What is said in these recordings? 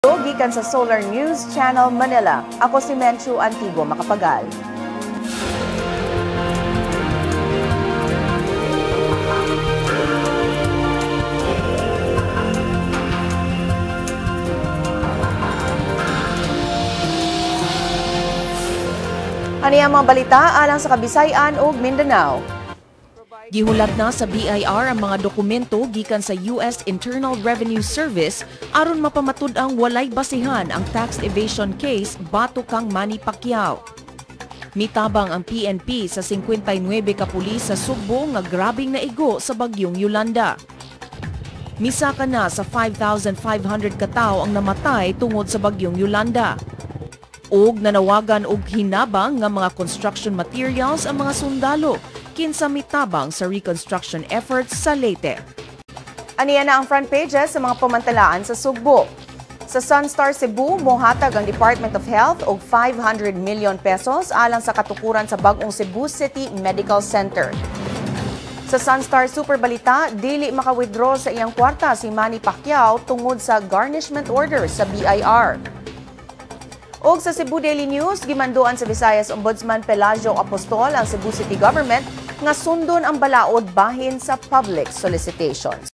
Gikan sa Solar News Channel Manila. Ako si Menchu Antigua Makapagal. Ani ang mga balita alang sa Kabisayan ug Mindanao. Gihulat na sa BIR ang mga dokumento gikan sa US Internal Revenue Service aron mapamatud ang walay basihan ang tax evasion case batok kang Manny Pacquiao. Mitabang ang PNP sa 59 ka pulis sa Sugbo nga grabing naigo sa bagyong Yolanda. Misaka na sa 5,500 ka tawo ang namatay tungod sa bagyong Yolanda. Og nanawagan og hinabang nga mga construction materials ang mga sundalo kinsa mitabang sa reconstruction efforts sa Leyte. Aniya na ang front pages sa mga pamantalaan sa Sugbo. Sa Sunstar Cebu, mohatag ang Department of Health og 500 million pesos alang sa katukuran sa bagong Cebu City Medical Center. Sa Sunstar Super Balita, dili maka-withdraw sa iyang kwarta si Manny Pacquiao tungod sa garnishment order sa BIR. Og sa Cebu Daily News, gimanduan sa Visayas Ombudsman Pelagio Apostol ang Cebu City Government nga sundon ang balaod bahin sa public solicitations.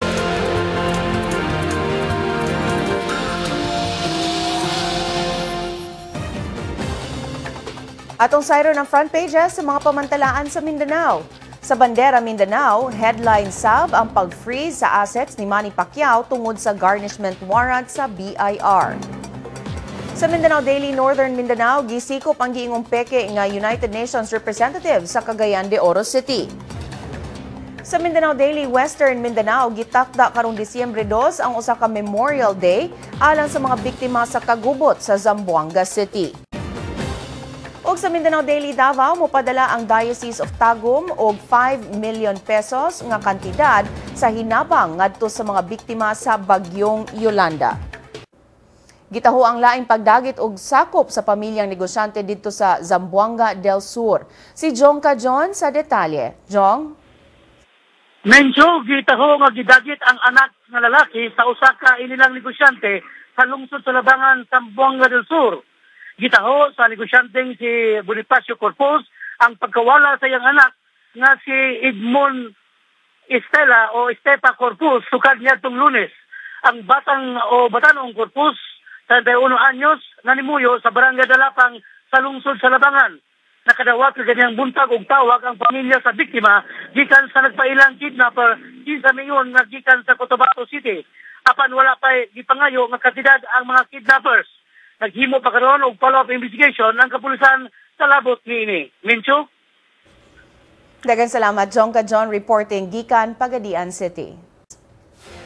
Atong sayro ng front pages sa mga pamantalaan sa Mindanao. Sa Bandera Mindanao, headline sab ang pag-freeze sa assets ni Manny Pacquiao tungod sa garnishment warrant sa BIR. Sa Mindanao Daily Northern Mindanao, gisikop ang giingong peke nga United Nations representative sa Cagayan de Oro City. Sa Mindanao Daily Western Mindanao, gitakda karong Disyembre 2 ang usa ka Memorial Day alang sa mga biktima sa kagubot sa Zamboanga City. Og sa Mindanao Daily Davao, mopadala ang Diocese of Tagum og 5 million pesos nga kantidad sa hinabang ngadto sa mga biktima sa bagyong Yolanda. Gitaho ang laing pagdagit og sakop sa pamilyang negosyante dito sa Zamboanga del Sur. Si Jongka John sa detalye. Jong? Mencho, gitaho nga gidagit ang anak nga lalaki sa usa ka inilang negosyante sa lungsod sa Labangan, Zamboanga del Sur. Gitaho sa negosyanteng si Bonifacio Corpus ang pagkawala sa iyang anak nga si Edmond Estela o Estepa Corpus sukad niya itong Lunes. Ang batanong Corpus 31 anyos, nanimuyo sa Barangay Dalapang sa lungsod sa Labangan. Nakadawat sa ganyang buntag og tawag ang pamilya sa biktima gikan sa nagpailang kidnapper kinsa mingon nga gikan sa Cotabato City. Apan wala pa gipangayo nga kantidad ang mga kidnappers. Naghimo pa karon og follow-up investigation ang kapulisan sa labot niini. Mincho? Daghang salamat, Jongka John, reporting gikan Pagadian City.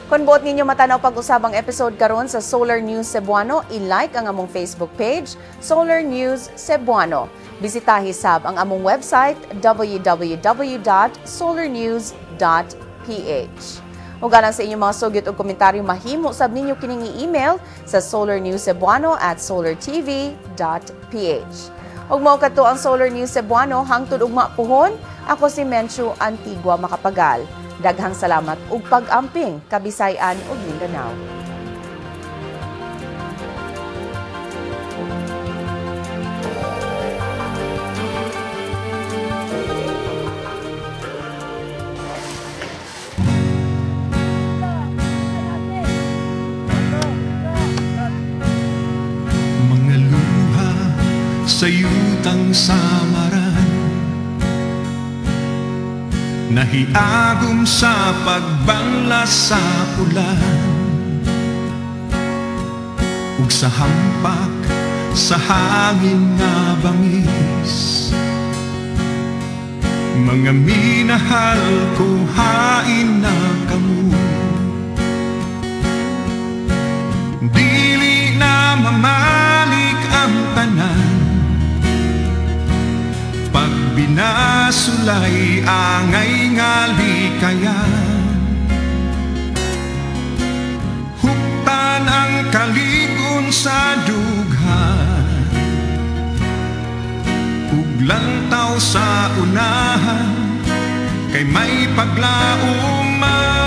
Kung buot ninyo matanaw pag-usabang episode karon sa Solar News Cebuano, i-like ang among Facebook page, Solar News Cebuano. Bisitahi sab ang among website, www.solarnews.ph. Ug alang sa inyong mga sugyot o komentaryo, mahimo sab ninyo kining i-email sa solarnewscebuano@solartv.ph. Ug mao kadto ang Solar News Cebuano hangtod ugma puhon. Ako si Menchu Antigua Makapagal. Daghang salamat ug pag-amping Kabisayan ug Mindanao. Mga luha sa yutang samaran, nahiagom sa pagbangla sa pulan, ug sa hampak sa hangin nga bangis. Mga minahal ko, hain na kamo, dili na mamalik ang tanan. Binasulay angay nga likayan, huktan ang kaligon sa dughan, ug lantaw sa unahan kay may paglaom man.